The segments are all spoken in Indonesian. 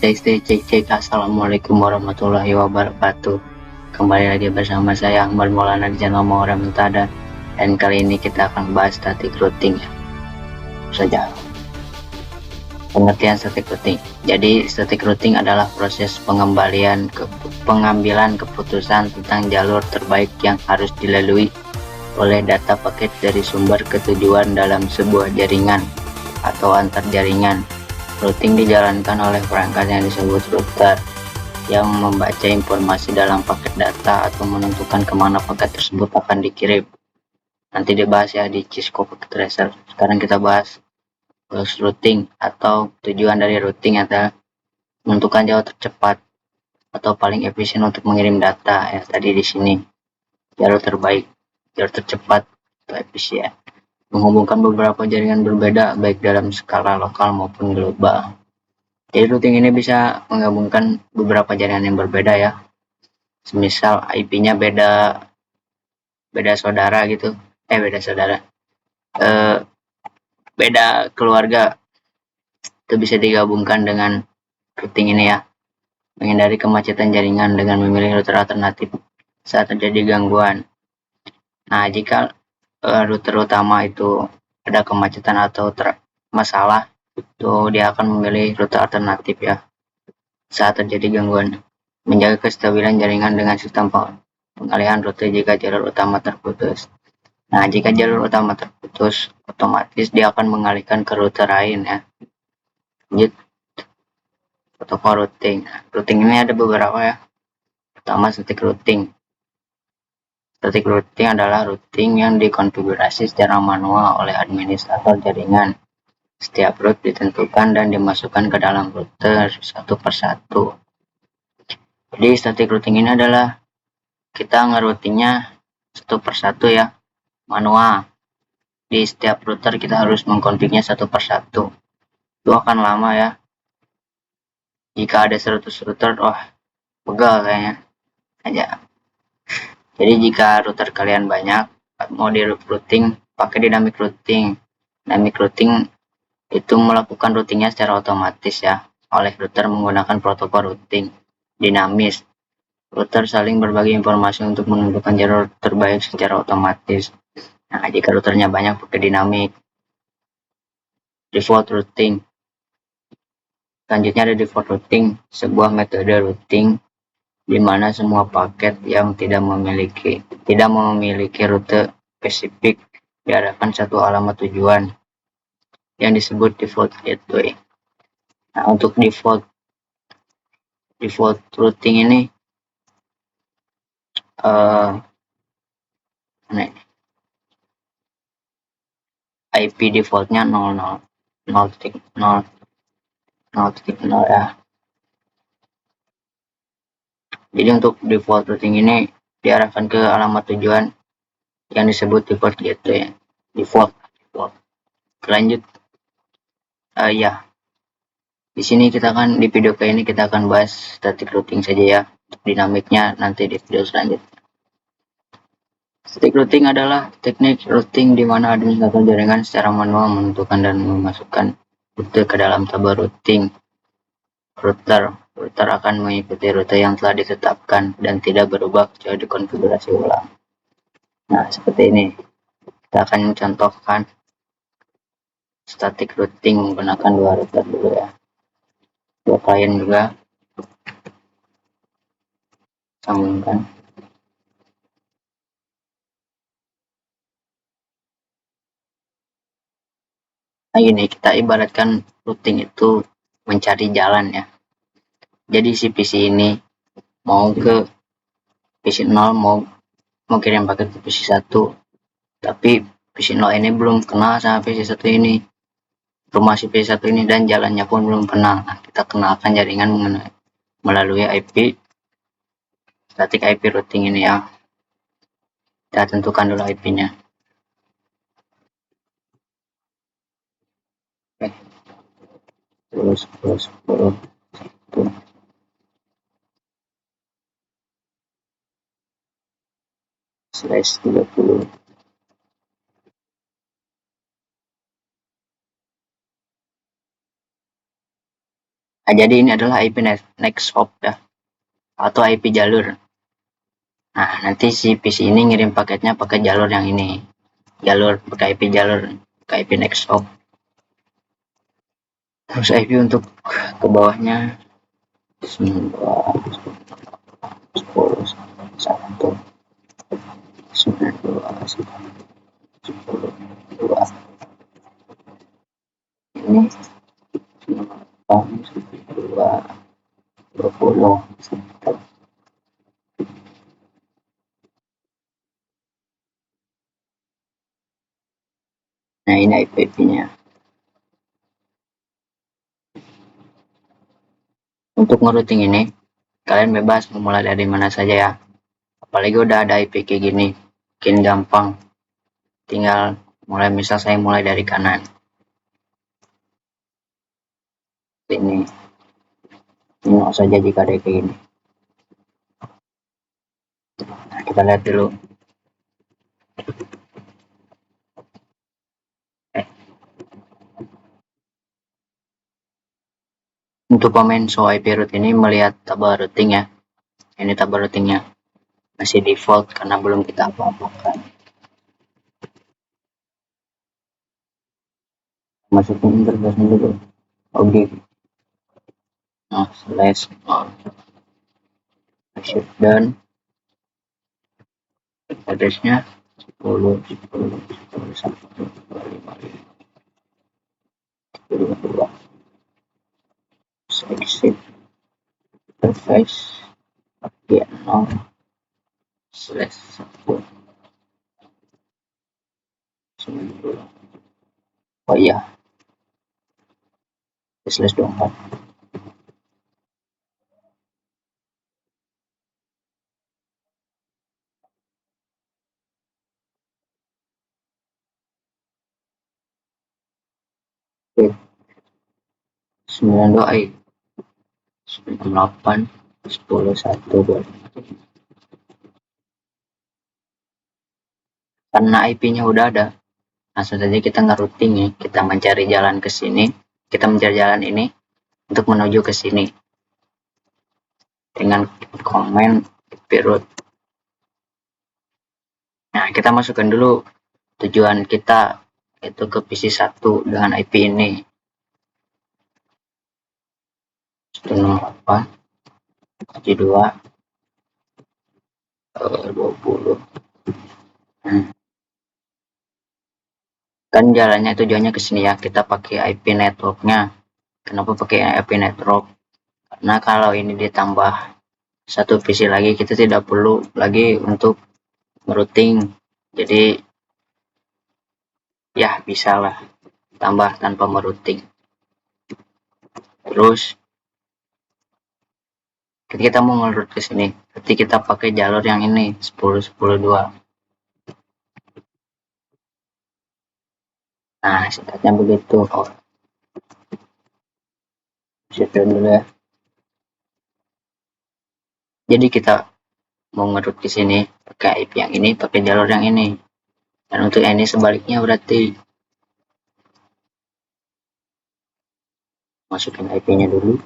Cek cek. Assalamualaikum warahmatullahi wabarakatuh. Kembali lagi bersama saya Ahmad Maulana di channel Maura Mentada. Dan kali ini kita akan bahas static routing ya. Saja. Pengertian static routing. Jadi static routing adalah proses pengambilan keputusan tentang jalur terbaik yang harus dilalui oleh data paket dari sumber ke tujuan dalam sebuah jaringan atau antar jaringan. Routing dijalankan oleh perangkat yang disebut router yang membaca informasi dalam paket data atau menentukan kemana paket tersebut akan dikirim. Nanti dibahas ya di Cisco Packet Tracer. Sekarang kita bahas routing atau tujuan dari routing adalah menentukan jalur tercepat atau paling efisien untuk mengirim data ya, tadi di sini jalur terbaik, jalur tercepat atau efisien, menghubungkan beberapa jaringan berbeda baik dalam skala lokal maupun global. Jadi routing ini bisa menggabungkan beberapa jaringan yang berbeda ya. Semisal IP-nya beda saudara gitu. Beda keluarga. Itu bisa digabungkan dengan routing ini ya. Menghindari kemacetan jaringan dengan memilih router alternatif saat terjadi gangguan. Nah, jika router utama itu ada kemacetan atau masalah, itu dia akan memilih router alternatif ya saat terjadi gangguan. Menjaga kestabilan jaringan dengan sistem pengalihan rute jika jalur utama terputus. Nah, jika jalur utama terputus, otomatis dia akan mengalihkan ke rute lain ya. Lanjut, protokol routing. Routing ini ada beberapa ya. Pertama, static routing. Static routing adalah routing yang dikonfigurasi secara manual oleh administrator jaringan. Setiap route ditentukan dan dimasukkan ke dalam router satu persatu. Jadi static routing ini adalah kita ngeroutingnya satu persatu ya, manual. Di setiap router kita harus mengkonfignya satu persatu. Itu akan lama ya. Jika ada 100 router, wah, pegal kayaknya aja. Jadi jika router kalian banyak, mau di routing, pakai dynamic routing. Dynamic routing itu melakukan routingnya secara otomatis ya, oleh router menggunakan protokol routing dinamis. Router saling berbagi informasi untuk menentukan jalur terbaik secara otomatis. Nah, jika routernya banyak pakai dinamik. Default routing. Selanjutnya ada default routing, sebuah metode routing di mana semua paket yang tidak memiliki rute spesifik diarahkan satu alamat tujuan yang disebut default gateway. Nah, untuk default routing ini IP defaultnya 0.0 ya. Jadi untuk default routing ini diarahkan ke alamat tujuan yang disebut default gateway. Default. Lanjut. Ya. Di sini di video kali ini kita akan bahas static routing saja ya. Untuk dinamiknya nanti di video selanjutnya. Static routing adalah teknik routing di mana administrator jaringan secara manual menentukan dan memasukkan rute ke dalam tabel routing. Router akan mengikuti rute yang telah ditetapkan dan tidak berubah kecuali dikonfigurasi ulang. Nah, seperti ini. Kita akan mencontohkan static routing menggunakan dua router dulu ya. Dua klien juga. Sambungkan. Nah, ini kita ibaratkan routing itu mencari jalan ya. Jadi si PC ini mau ke PC 0 mau kirim paket ke PC 1, tapi PC 0 ini belum kenal sama PC 1 ini, informasi PC 1 ini dan jalannya pun belum kenal. Nah, kita kenalkan jaringan melalui IP static IP routing ini ya. Kita tentukan dulu IP-nya. Oke. Terus 1/30. Nah, jadi ini adalah IP next hop ya, atau IP jalur. Nah, nanti si PC ini ngirim paketnya pakai jalur yang ini, jalur pakai IP jalur, pakai IP next hop. Terus IP untuk ke bawahnya 10, 1, 92, 10, 2. Ini 2, 20. Nah, ini IP-nya. Untuk ngerouting ini, kalian bebas memulai dari mana saja ya. Apalagi udah ada IP kayak gini, makin gampang. Tinggal mulai, misal saya mulai dari kanan. Ini tengok saja jika ada kayak gini. Nah, kita lihat dulu. Untuk pemain show IP root ini melihat tabel routing ya. Ini tabel routingnya masih default karena belum kita apa-apakan. Masukin interface dulu. Oke. Nah, slash shift down. Addressnya 10, 10, 10, 1, 2, 5, 5, 2. Exit interface bagian 0 slash 1 9. Oh iya, slash 24. Oke, 92 98 10 1 2. Karena IP-nya udah ada, langsung saja kita ngerouting ya, kita mencari jalan ke sini, kita mencari jalan ini untuk menuju ke sini dengan komen root. Nah, kita masukkan dulu tujuan kita, itu ke PC1 dengan IP ini 168 72 20. Kan jalannya tujuannya ke sini ya, kita pakai IP networknya. Kenapa pakai IP network? Karena kalau ini ditambah satu PC lagi, kita tidak perlu lagi untuk routing. Jadi ya bisa lah tambah tanpa merouting. Terus ketika kita mau ngeroute ke sini, berarti kita pakai jalur yang ini 10 10 2. Nah, singkatnya begitu. Oh, situ dulu ya. Jadi kita mau ngeroute ke sini pakai IP yang ini, pakai jalur yang ini. Dan untuk ini sebaliknya berarti masukin IP-nya dulu.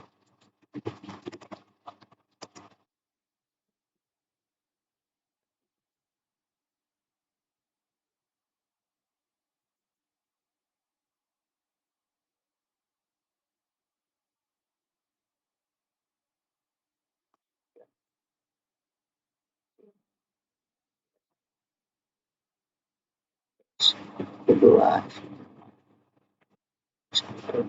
Kedua, satu.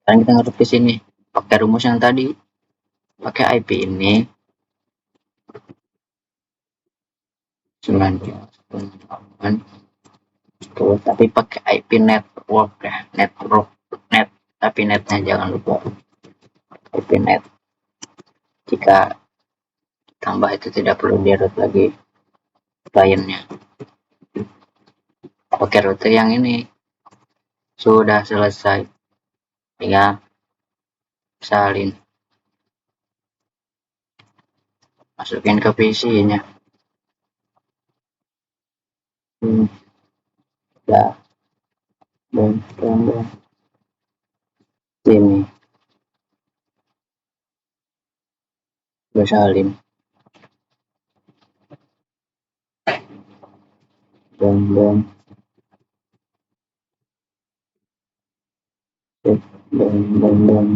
Sekarang kita ngeroute ke sini pakai rumus yang tadi, pakai IP ini 98 tapi pakai IP network ya, net, tapi netnya jangan lupa IP net. Jika tambah itu tidak perlu di route lagi kliennya, pakai router yang ini. Sudah selesai, tinggal salin. masukin ke PC-nya. Ya, dan sini gue salin dan dan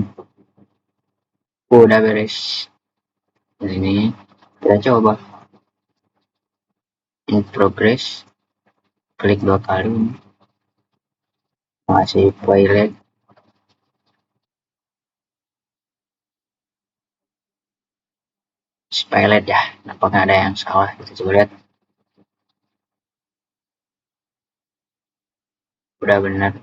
udah beres. Ini kita coba in progress, klik 2 kali, masih pilot pilot ya, nampaknya ada yang salah, kita coba lihat. Udah benar.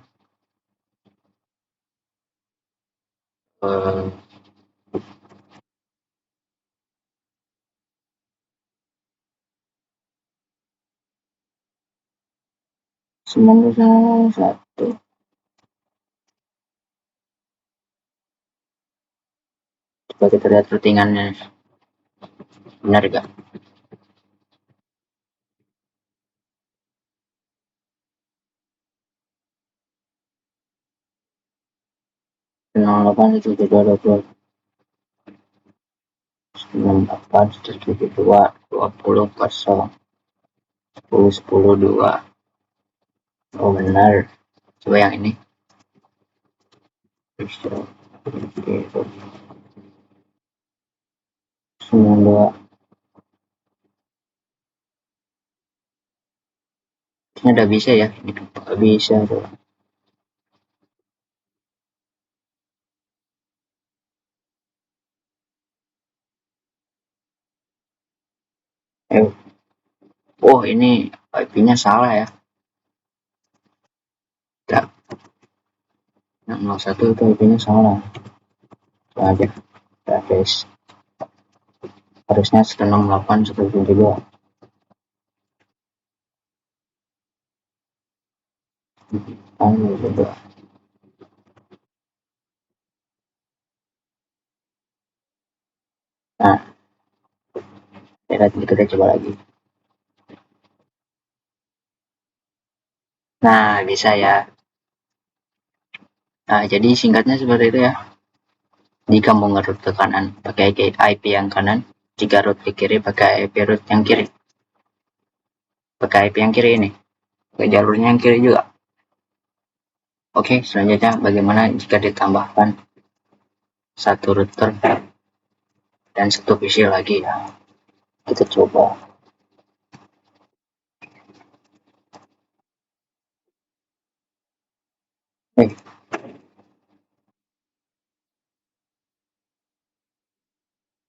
91. Coba kita lihat routingannya, benar gak? Nol delapan tujuh dua dua puluh kosong 10 10 2. Oh benar, coba yang ini. 92. Ini udah bisa ya, ini nggak bisa tuh. Eh, oh ini IP-nya salah ya. Tidak, yang 01 itu IP-nya salah. Coba aja, guys. Harusnya 168 172. Coba. Nah, kita coba lagi. Nah, bisa ya. Nah, jadi singkatnya seperti itu ya. Jika mau nge-root ke kanan, pakai IP yang kanan. Jika root ke kiri, pakai IP root yang kiri. Pakai IP yang kiri ini. Pakai jalurnya yang kiri juga. Oke, selanjutnya bagaimana jika ditambahkan satu router dan satu PC lagi ya. Kita coba.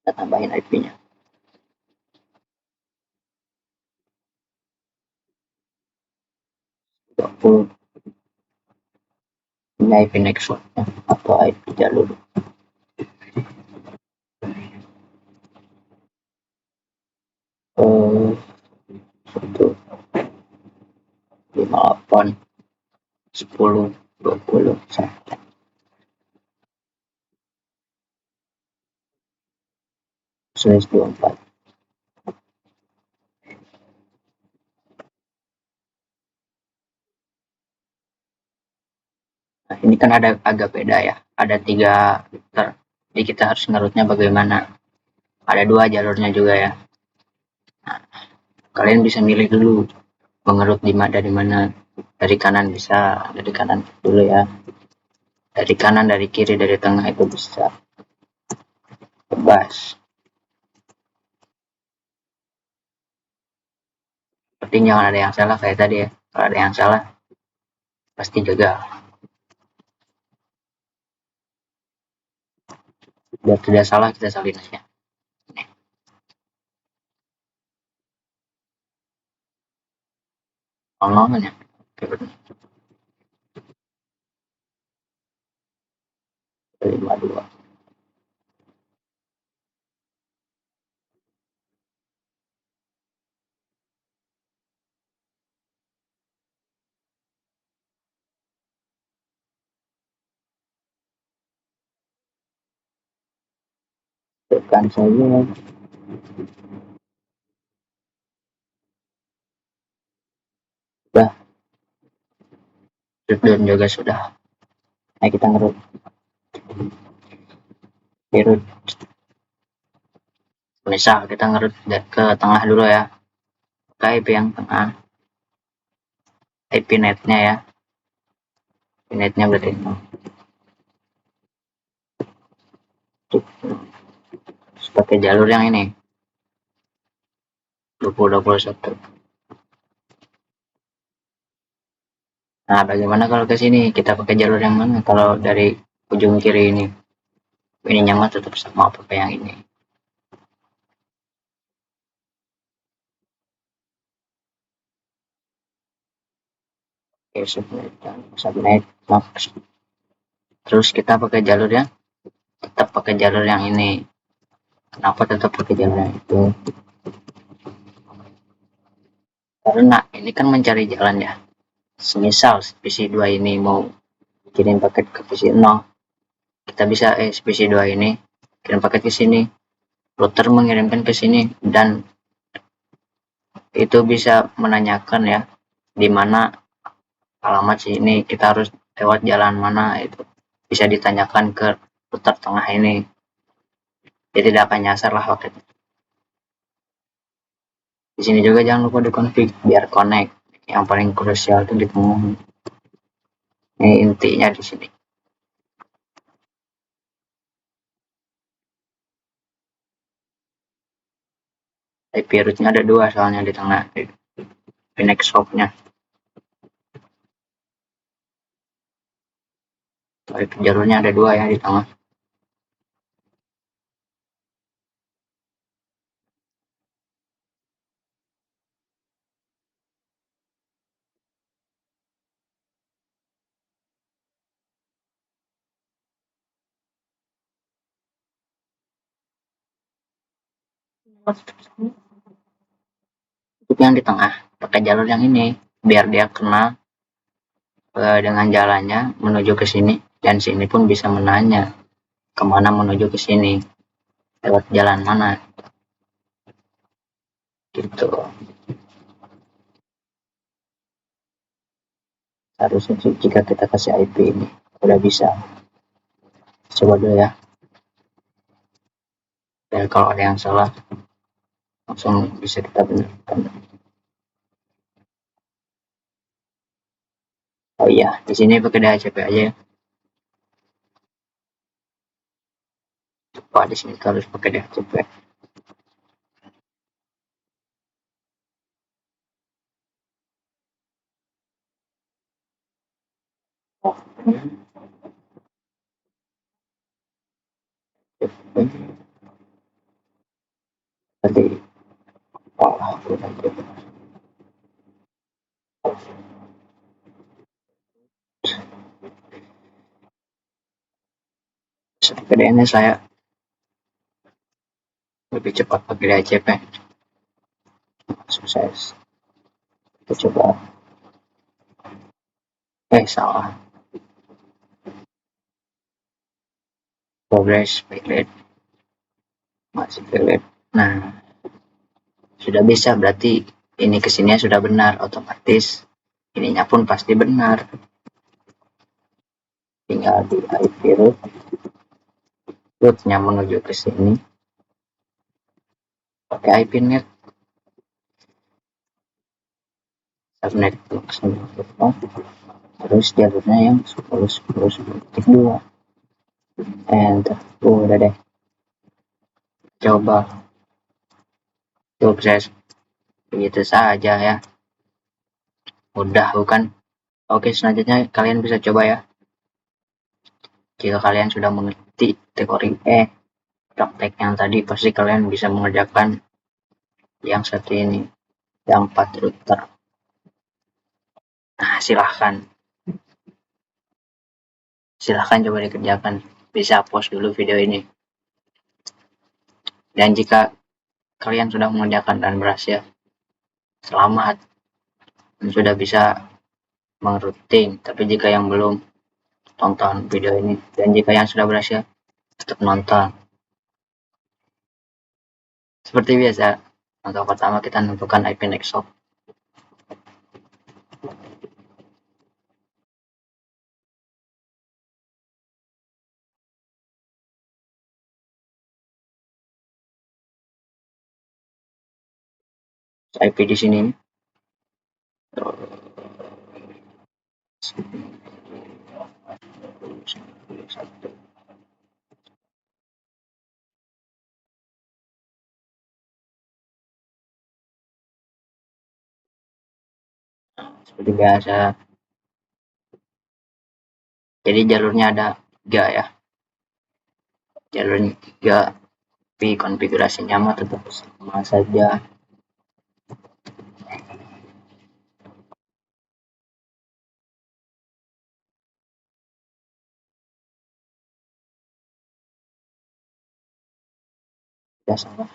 Kita tambahin IP-nya. 20. Ini IP network atau IP jalur. Eh, 158 10 20 124. Nah, ini kan ada agak beda ya. Ada 3 router. Jadi kita harus ngerutnya bagaimana. Ada 2 jalurnya juga ya. Nah, kalian bisa milih dulu mengerut dari mana. Dari kanan bisa, dari kanan dulu ya. Dari kanan, dari kiri, dari tengah itu bisa. Bebas. Penting jangan ada yang salah kayak tadi ya. Kalau ada yang salah, pasti gagal. Biar tidak salah, kita salin aja. Ngomongnya. Oke, 52. Tekan saja. Breakdown juga sudah. Nah, kita ngerut dirut. Misal kita ngerut ke tengah dulu ya, ke IP yang tengah, IP netnya ya, IP netnya berarti pakai jalur yang ini 2021. Nah, bagaimana kalau ke sini kita pakai jalur yang mana? Kalau dari ujung kiri ini nyaman tetap sama pakai yang ini. Oke, subnet max. Terus kita pakai jalur yang tetap pakai jalur yang ini. Kenapa tetap pakai jalur yang itu? Karena ini kan mencari jalan ya. Semisal PC2 ini mau kirim paket ke PC0, kita bisa PC2 ini kirim paket ke sini, router mengirimkan ke sini, dan itu bisa menanyakan ya di mana alamat sini, kita harus lewat jalan mana, itu bisa ditanyakan ke router tengah ini. Dia tidak akan nyasar lah paketnya. Di sini juga jangan lupa dikonfig biar connect. Yang paling krusial itu di tengah. Ini intinya di sini. IP rootnya ada dua soalnya di tengah. Di next hop-nya. IP jalurnya ada dua ya di tengah. Untuk yang di tengah pakai jalur yang ini biar dia kenal dengan jalannya menuju ke sini, dan sini pun bisa menanya kemana menuju ke sini, lewat jalan mana gitu. Harusnya sih jika kita kasih IP ini udah bisa. Coba dulu ya, dan kalau ada yang salah langsung bisa kita benarkan. Oh iya, di sini pakai DHCP aja ya. Coba di sini harus pakai DHCP. Tadi pakai DNS saya lebih cepat pakai DHCP. Sukses. Kita coba. Salah. Progress backlight masih backlight. Nah, sudah bisa, berarti ini kesininya sudah benar, otomatis ininya pun pasti benar. Tinggal di IP rootnya menuju ke sini pakai IP net, subnet terus jalurnya yang 10.10.2, enter. Udah deh, coba sukses. Begitu saja ya, mudah bukan? Oke, selanjutnya kalian bisa coba ya. Jika kalian sudah mengerti teori praktek yang tadi, pasti kalian bisa mengerjakan yang satu ini, yang 4 router. Nah, silahkan coba dikerjakan. Bisa pause dulu video ini, dan jika kalian sudah mengerjakan dan berhasil, selamat, dan sudah bisa mengrouting. Tapi jika yang belum, tonton video ini, dan jika yang sudah berhasil, tetap nonton. Seperti biasa, untuk pertama kita tentukan IP next hop. IP di sini. Seperti biasa. Jadi jalurnya ada 3 ya. Jalurnya 3, tapi konfigurasinya mah tetap sama saja. Tidak salah.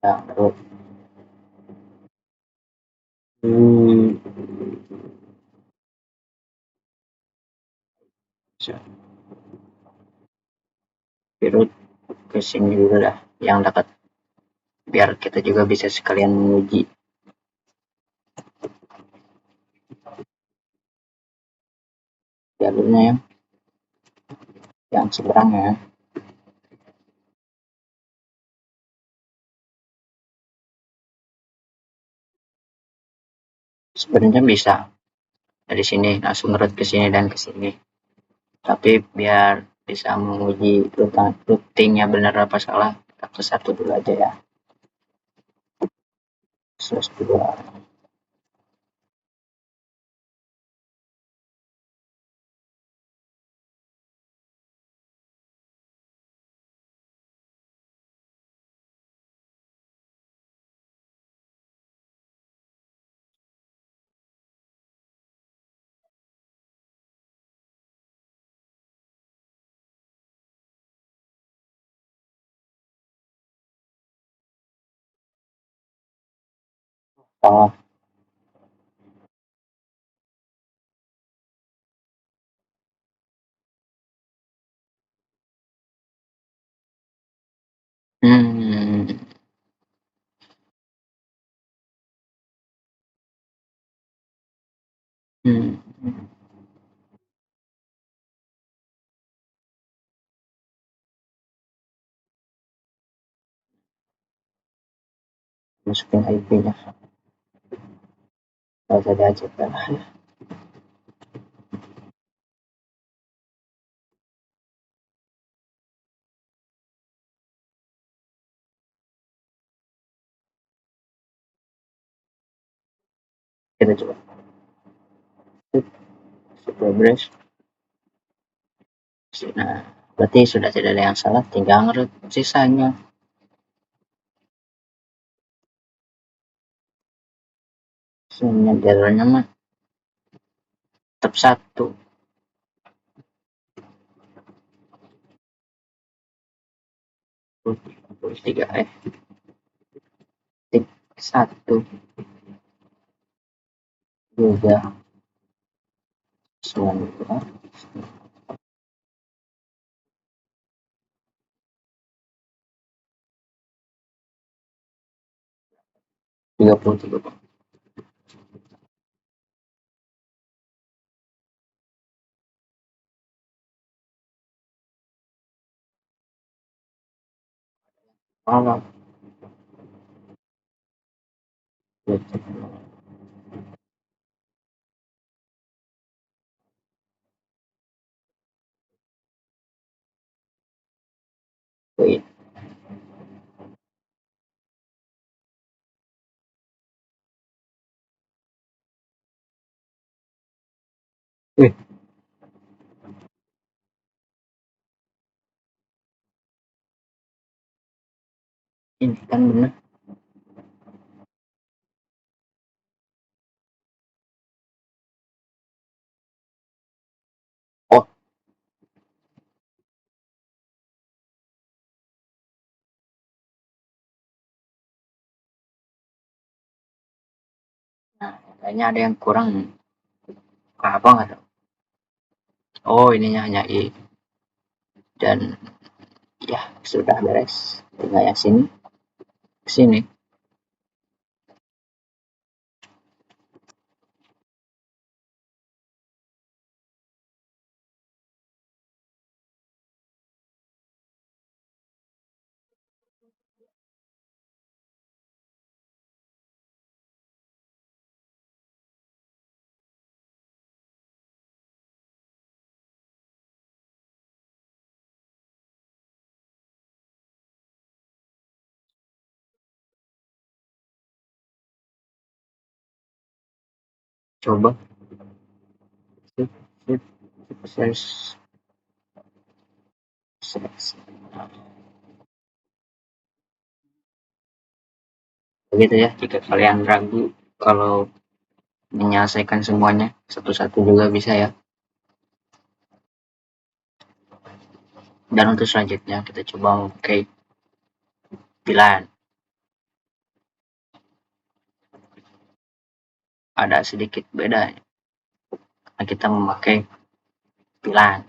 Ya, terus virut ke sini dulu dah yang dekat, biar kita juga bisa sekalian menguji jalurnya yang seberang ya. Sebenarnya bisa dari sini langsung ngerut ke sini dan ke sini, tapi biar bisa menguji routingnya benar apa salah, kita ke satu dulu aja ya. Terus dua. Salah. Hmm, hmm. Masukin IP-nya, nggak usah diajak lah. Kita coba progress. Nah, berarti sudah tidak ada yang salah, tinggal ngerut sisanya. Sisanya jalurnya mah tetap satu. 3 tik 1 juga 33. Malam. Wait. Wih, ini kan bener. Oh, nah, kayaknya ada yang kurang. Apa nggak tahu. Oh, ininya hanya I. Dan ya, sudah beres. Tinggal yang sini, sini. Coba. Sip, sip, sukses. Sukses. Begitu ya, jika kalian ragu kalau menyelesaikan semuanya satu-satu juga bisa ya. Dan untuk selanjutnya kita coba memakai pilihan. Ada sedikit beda karena kita memakai pilihan.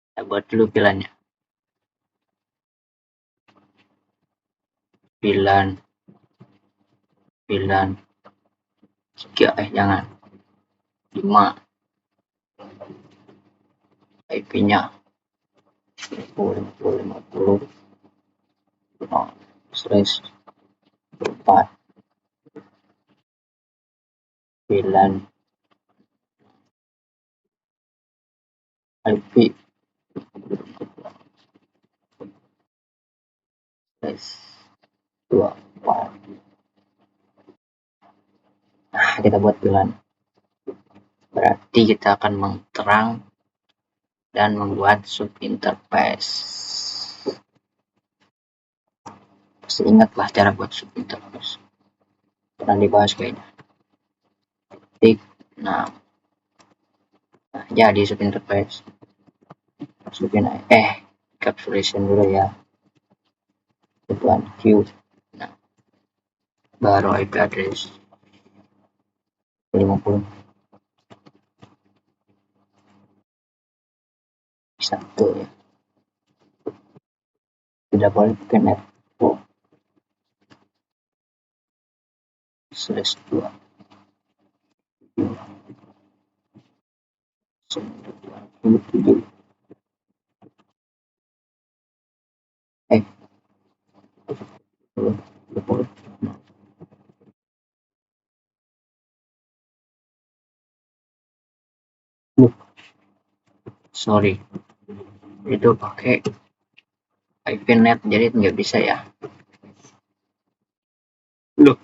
Kita buat dulu pilihannya. Pilihan, pilihan 3, jangan 5, IP-nya 50, 4, pilihan IP 24. Nah, kita buat pilihan. Berarti kita akan menterang dan membuat subinterface. Pasti ingatlah cara buat subinterface. Pernah dibahas kayaknya. Tik, nah, jadi subinterface. Encapsulation dulu ya. Kebutuhan Q. Nah, baru IP address 50. Satu ya. Tidak boleh pakai net. Slash 2. Eh, 20. Sorry, itu pakai IP net jadi nggak bisa ya. Loh,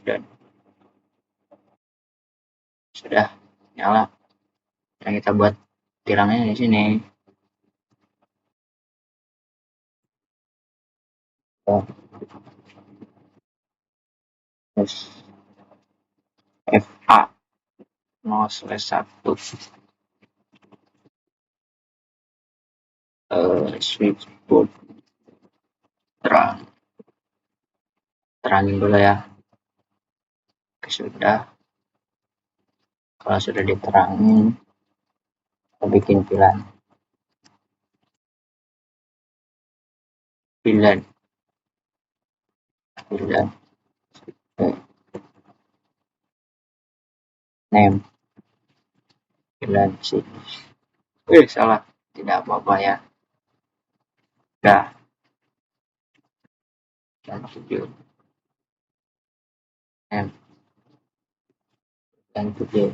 dan sudah nyala. Dan kita buat tilangnya di sini. Oh, terus FA 0/1 switchboard terangin dulu ya. Oke, sudah. Kalau sudah diterangin, kita bikin pilihan. Pilihan. Name. Pilihan sih. Salah. Tidak apa-apa ya. Udah. Dan video. Name. Dan video.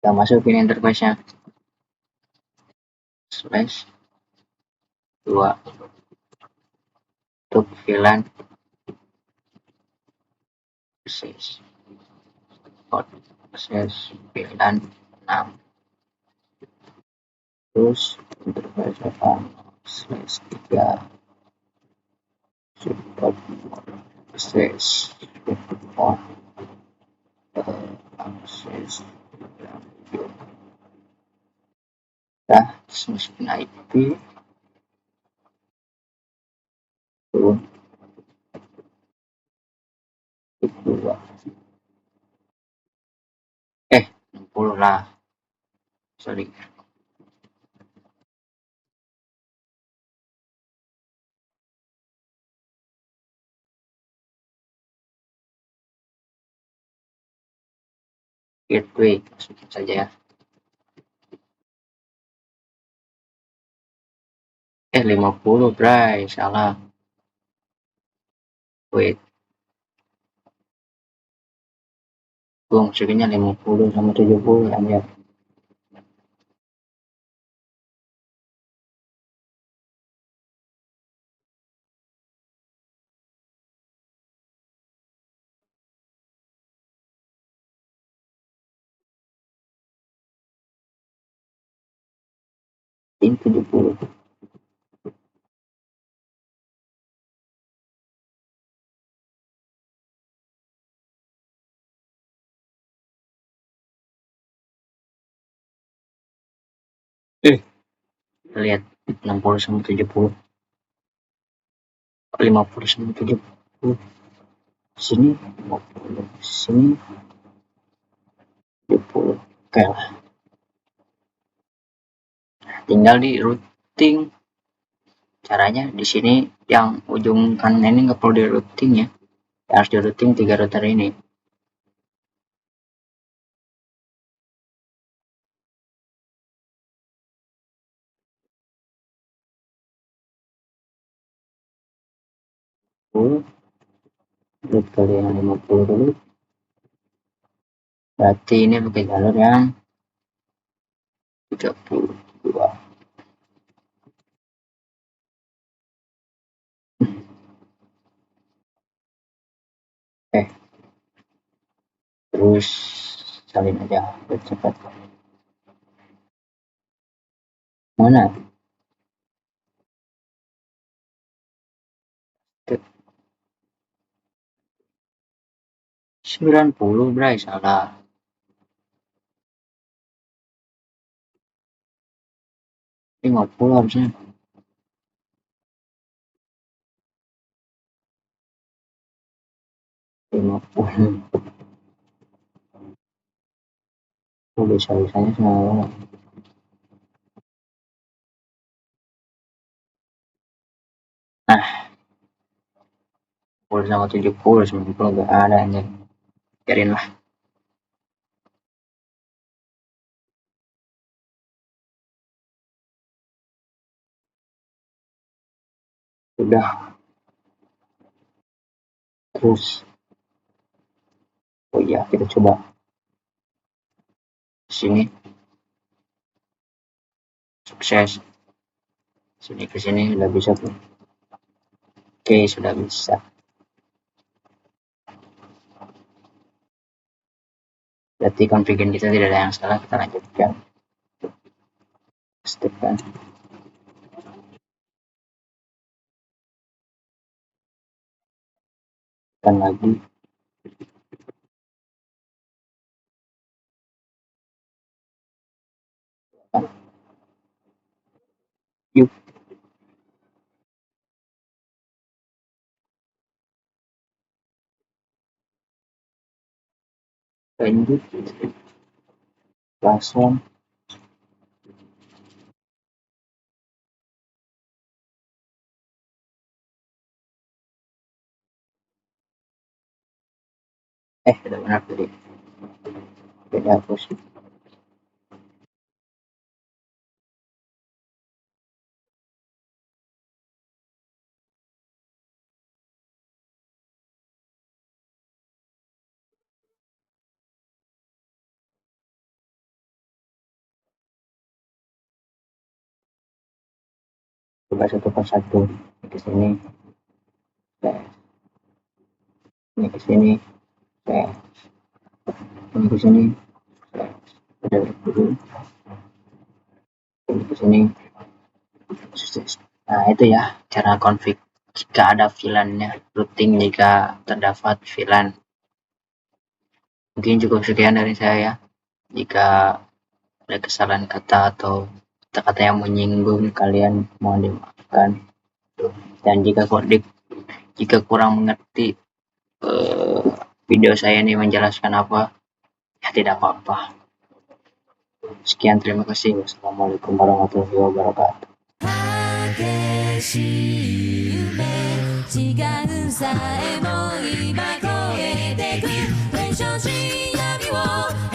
Kita masukin interface-nya. Slash 2. Untuk pilihan. Proses pilihan 6. Terus interface slash 3 support access on access dah masukin IP turun kedua 60 lah, sorry. Gateway masukin saja ya. 50 bray, salah. Wait, gua masukinnya 50 sama 70 ya. Ini 70. Lihat 60 sama 70, 50 sama 70, sini 50, sini 70. Oke lah, tinggal di routing. Caranya di sini yang ujung kanan ini nggak perlu di routing ya, harus di routing 3 router ini. Lihat kali yang 50 dulu, berarti ini pakai jalur yang 32. Terus salin aja biar cepat. Mana 90 bray, salah. 50 harusnya. 50. Bisa-bisanya sama. Nah, 10 sama 70, 90 gak ada anjir. Biarin lah. Udah. Terus, oh iya, kita coba sini. Sukses. Sini ke sini udah bisa tuh. Oke, sudah bisa. Berarti configuration kita tidak ada yang salah, kita lanjutkan. Step kan. Kan lagi. Yuk. Lanjut. Langsung. Udah benar tadi. Beda hapus. Coba satu persatu. Ke sini. Ini ke sini. Ini ke sini. Udah dulu. Ini ke sini. Nah, itu ya cara config jika ada VLAN-nya, routing jika terdapat VLAN. Mungkin cukup sekian dari saya. Jika ada kesalahan kata atau kata-kata yang menyinggung kalian, mohon dimaafkan. Dan jika kurang mengerti video saya ini menjelaskan apa, ya tidak apa-apa. Sekian, terima kasih. Wassalamualaikum warahmatullahi wabarakatuh. 激しい夢時間さえも今超えてく燃焼し波を